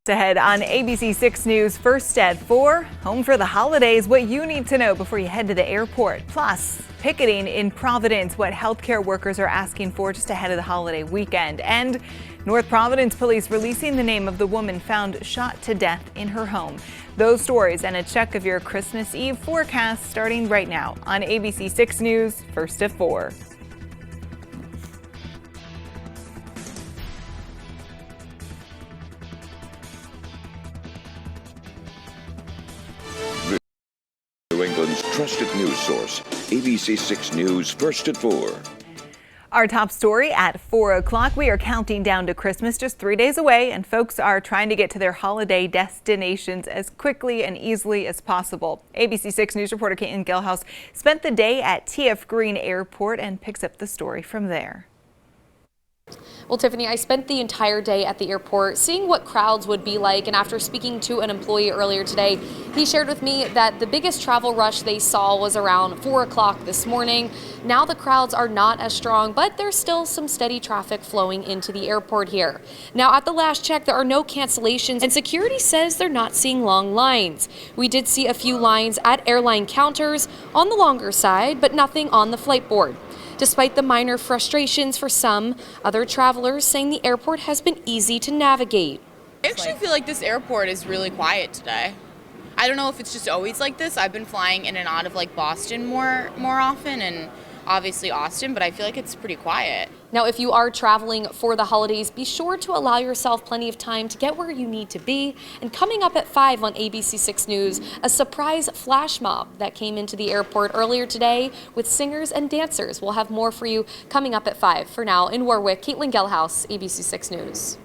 Ahead on ABC 6 News, first at 4, home for the holidays, what you need to know before you head to the airport. Plus, picketing in Providence, what healthcare workers are asking for just ahead of the holiday weekend. And North Providence police releasing the name of the woman found shot to death in her home. Those stories and a check of your Christmas Eve forecast starting right now on ABC 6 News, first at 4. New England's trusted news source, ABC 6 News, first at 4. Our top story at 4 o'clock. We are counting down to Christmas, just 3 days away, and folks are trying to get to their holiday destinations as quickly and easily as possible. ABC 6 News reporter Caitlin Gilhouse spent the day at TF Green Airport and picks up the story from there. Well, Tiffany, I spent the entire day at the airport seeing what crowds would be like, and after speaking to an employee earlier today, he shared with me that the biggest travel rush they saw was around 4 o'clock this morning. Now the crowds are not as strong, but there's still some steady traffic flowing into the airport here. Now, at the last check, there are no cancellations, and security says they're not seeing long lines. We did see a few lines at airline counters on the longer side, but nothing on the flight board. Despite the minor frustrations for some, other travelers saying the airport has been easy to navigate. I actually feel like this airport is really quiet today. I don't know if it's just always like this. I've been flying in and out of like Boston more often, and obviously Austin, but I feel like it's pretty quiet. Now, if you are traveling for the holidays, be sure to allow yourself plenty of time to get where you need to be. And coming up at 5 on ABC 6 News, a surprise flash mob that came into the airport earlier today with singers and dancers. We'll have more for you coming up at 5. For now, in Warwick, Caitlin Gilhouse, ABC 6 News.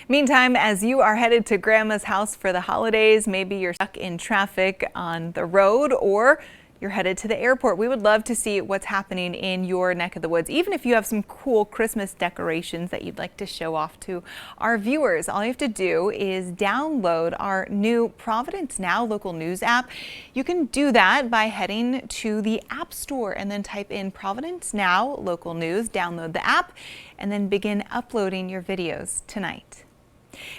Meantime, as you are headed to Grandma's house for the holidays, maybe you're stuck in traffic on the road or you're headed to the airport. We would love to see what's happening in your neck of the woods, even if you have some cool Christmas decorations that you'd like to show off to our viewers. All you have to do is download our new Providence Now local news app. You can do that by heading to the App Store and then type in Providence Now local news, download the app, and then begin uploading your videos tonight.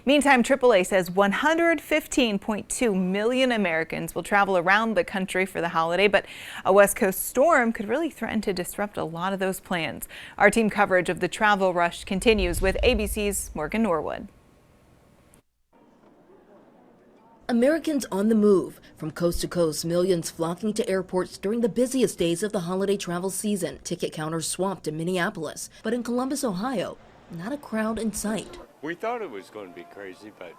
Meantime, AAA says 115.2 million Americans will travel around the country for the holiday, but a West Coast storm could really threaten to disrupt a lot of those plans. Our team coverage of the travel rush continues with ABC's Morgan Norwood. Americans on the move. From coast to coast, millions flocking to airports during the busiest days of the holiday travel season. Ticket counters swamped in Minneapolis, but in Columbus, Ohio, not a crowd in sight. We thought it was going to be crazy, but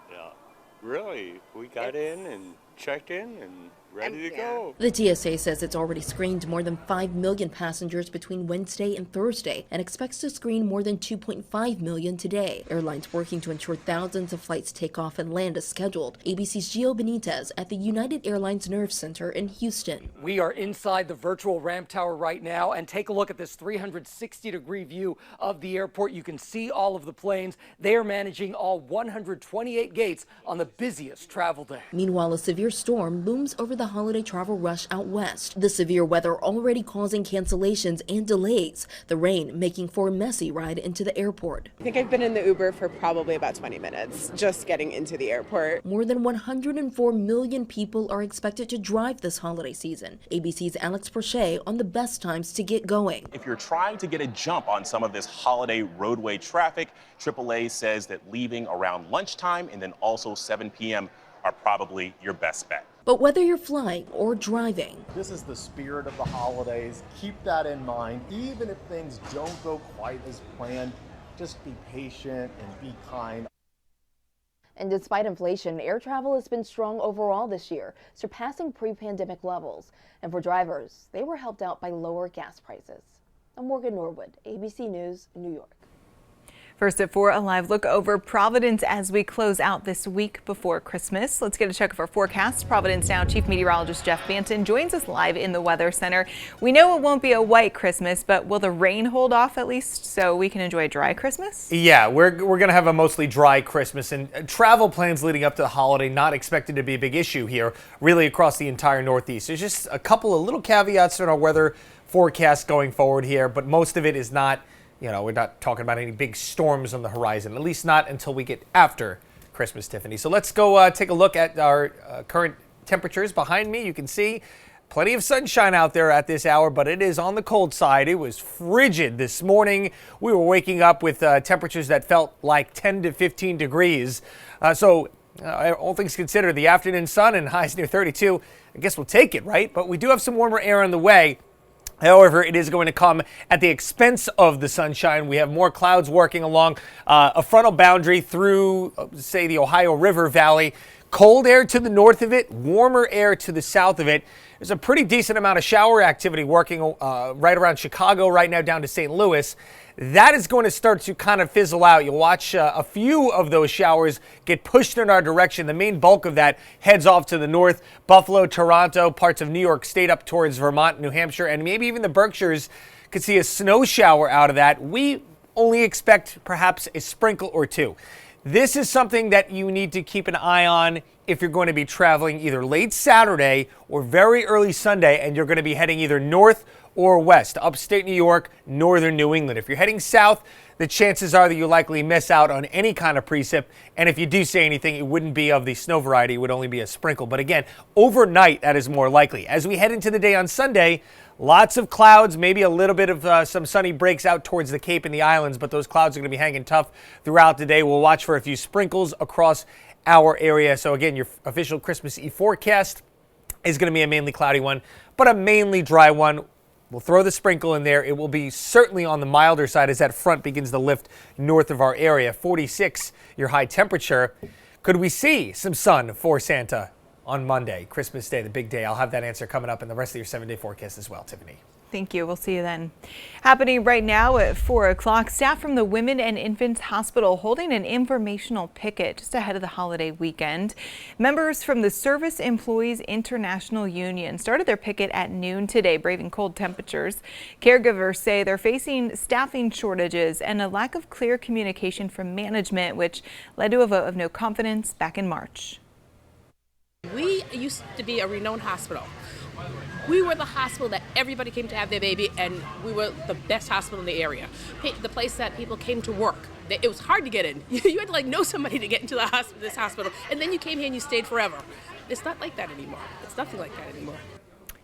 really, we got in and checked in and ready to go. The TSA says it's already screened more than 5 million passengers between Wednesday and Thursday and expects to screen more than 2.5 million today. Airlines working to ensure thousands of flights take off and land as scheduled. ABC's Gio Benitez at the United Airlines Nerve Center in Houston. We are inside the virtual ramp tower right now, and take a look at this 360-degree view of the airport. You can see all of the planes. They are managing all 128 gates on the busiest travel day. Meanwhile, a severe storm looms over the holiday travel rush out west. The severe weather already causing cancellations and delays. The rain making for a messy ride into the airport. I think I've been in the Uber for probably about 20 minutes just getting into the airport. More than 104 million people are expected to drive this holiday season. ABC's Alex Prochet on the best times to get going. If you're trying to get a jump on some of this holiday roadway traffic, AAA says that leaving around lunchtime and then also 7 p.m. are probably your best bet. But whether you're flying or driving, this is the spirit of the holidays. Keep that in mind. Even if things don't go quite as planned, just be patient and be kind. And despite inflation, air travel has been strong overall this year, surpassing pre-pandemic levels. And for drivers, they were helped out by lower gas prices. I'm Morgan Norwood, ABC News, New York. First at 4, a live look over Providence as we close out this week before Christmas. Let's get a check of our forecast. Providence Now Chief Meteorologist Jeff Banton joins us live in the Weather Center. We know it won't be a white Christmas, but will the rain hold off at least so we can enjoy a dry Christmas? Yeah, we're going to have a mostly dry Christmas, and travel plans leading up to the holiday not expected to be a big issue here, really across the entire Northeast. There's just a couple of little caveats in our weather forecast going forward here, but most of it is not. You know, we're not talking about any big storms on the horizon, at least not until we get after Christmas, Tiffany. So let's go take a look at our current temperatures. Behind me, you can see plenty of sunshine out there at this hour, but it is on the cold side. It was frigid this morning. We were waking up with temperatures that felt like 10 to 15 degrees. All things considered, the afternoon sun and highs near 32, I guess we'll take it, right? But we do have some warmer air on the way. However, it is going to come at the expense of the sunshine. We have more clouds working along a frontal boundary through, say, the Ohio River Valley. Cold air to the north of it, warmer air to the south of it. There's a pretty decent amount of shower activity working right around Chicago right now down to St. Louis. That is going to start to kind of fizzle out. You'll watch a few of those showers get pushed in our direction. The main bulk of that heads off to the north. Buffalo, Toronto, parts of New York State up towards Vermont, New Hampshire, and maybe even the Berkshires could see a snow shower out of that. We only expect perhaps a sprinkle or two. This is something that you need to keep an eye on if you're going to be traveling either late Saturday or very early Sunday, and you're going to be heading either north or west, upstate New York, northern New England. If you're heading south, the chances are that you'll likely miss out on any kind of precip. And if you do say anything, it wouldn't be of the snow variety. It would only be a sprinkle. But again, overnight, that is more likely. As we head into the day on Sunday, lots of clouds, maybe a little bit of some sunny breaks out towards the Cape and the islands, but those clouds are going to be hanging tough throughout the day. We'll watch for a few sprinkles across our area. So again, your official Christmas Eve forecast is going to be a mainly cloudy one, but a mainly dry one. We'll throw the sprinkle in there. It will be certainly on the milder side as that front begins to lift north of our area. 46, your high temperature. Could we see some sun for Santa on Monday, Christmas Day, the big day? I'll have that answer coming up in the rest of your 7-day forecast as well, Tiffany. Thank you. We'll see you then. Happening right now at 4 o'clock, staff from the Women and Infants Hospital holding an informational picket just ahead of the holiday weekend. Members from the Service Employees International Union started their picket at noon today, braving cold temperatures. Caregivers say they're facing staffing shortages and a lack of clear communication from management, which led to a vote of no confidence back in March. We used to be a renowned hospital. We were the hospital that everybody came to have their baby, and we were the best hospital in the area. The place that people came to work. It was hard to get in. You had to know somebody to get into this hospital, and then you came here and you stayed forever. It's not like that anymore. It's nothing like that anymore.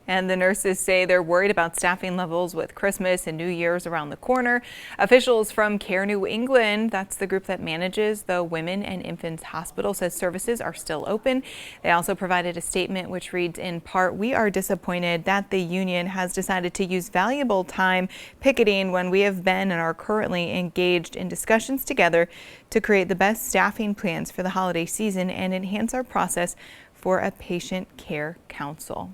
And the nurses say they're worried about staffing levels with Christmas and New Year's around the corner. Officials from Care New England, that's the group that manages the Women and Infants Hospital, says services are still open. They also provided a statement which reads in part, "We are disappointed that the union has decided to use valuable time picketing when we have been and are currently engaged in discussions together to create the best staffing plans for the holiday season and enhance our process for a patient care council."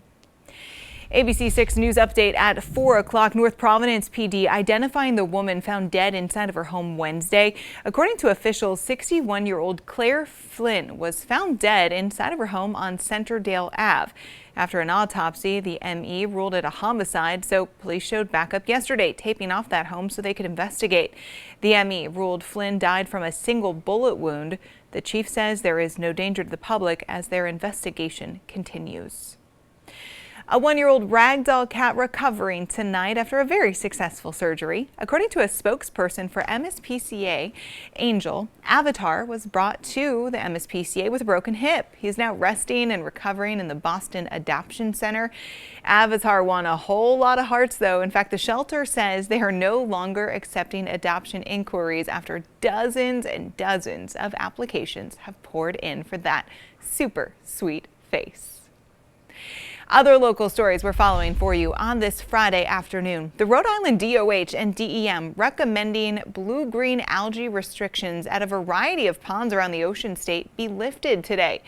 ABC 6 News update at 4 o'clock. North Providence PD identifying the woman found dead inside of her home Wednesday. According to officials, 61-year-old Claire Flynn was found dead inside of her home on Centerdale Ave. After an autopsy, the ME ruled it a homicide, so police showed backup yesterday, taping off that home so they could investigate. The ME ruled Flynn died from a single bullet wound. The chief says there is no danger to the public as their investigation continues. A 1-year-old ragdoll cat recovering tonight after a very successful surgery. According to a spokesperson for MSPCA, Angel, Avatar was brought to the MSPCA with a broken hip. He's now resting and recovering in the Boston Adoption Center. Avatar won a whole lot of hearts, though. In fact, the shelter says they are no longer accepting adoption inquiries after dozens and dozens of applications have poured in for that super sweet face. Other local stories we're following for you on this Friday afternoon. The Rhode Island DOH and DEM recommending blue-green algae restrictions at a variety of ponds around the Ocean State be lifted today.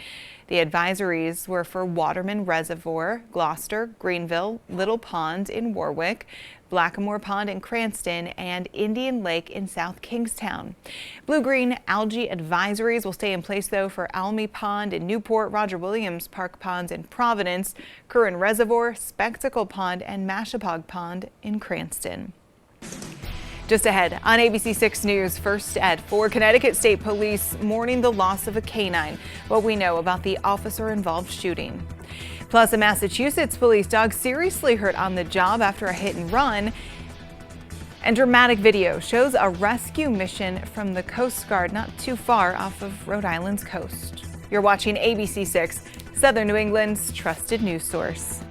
The advisories were for Waterman Reservoir, Gloucester, Greenville, Little Pond in Warwick, Blackamore Pond in Cranston, and Indian Lake in South Kingstown. Blue-green algae advisories will stay in place, though, for Almy Pond in Newport, Roger Williams Park Ponds in Providence, Curran Reservoir, Spectacle Pond, and Mashapog Pond in Cranston. Just ahead on ABC 6 News, first at 4, Connecticut State Police mourning the loss of a canine. What we know about the officer-involved shooting. Plus, a Massachusetts police dog seriously hurt on the job after a hit and run. And dramatic video shows a rescue mission from the Coast Guard not too far off of Rhode Island's coast. You're watching ABC 6, Southern New England's trusted news source.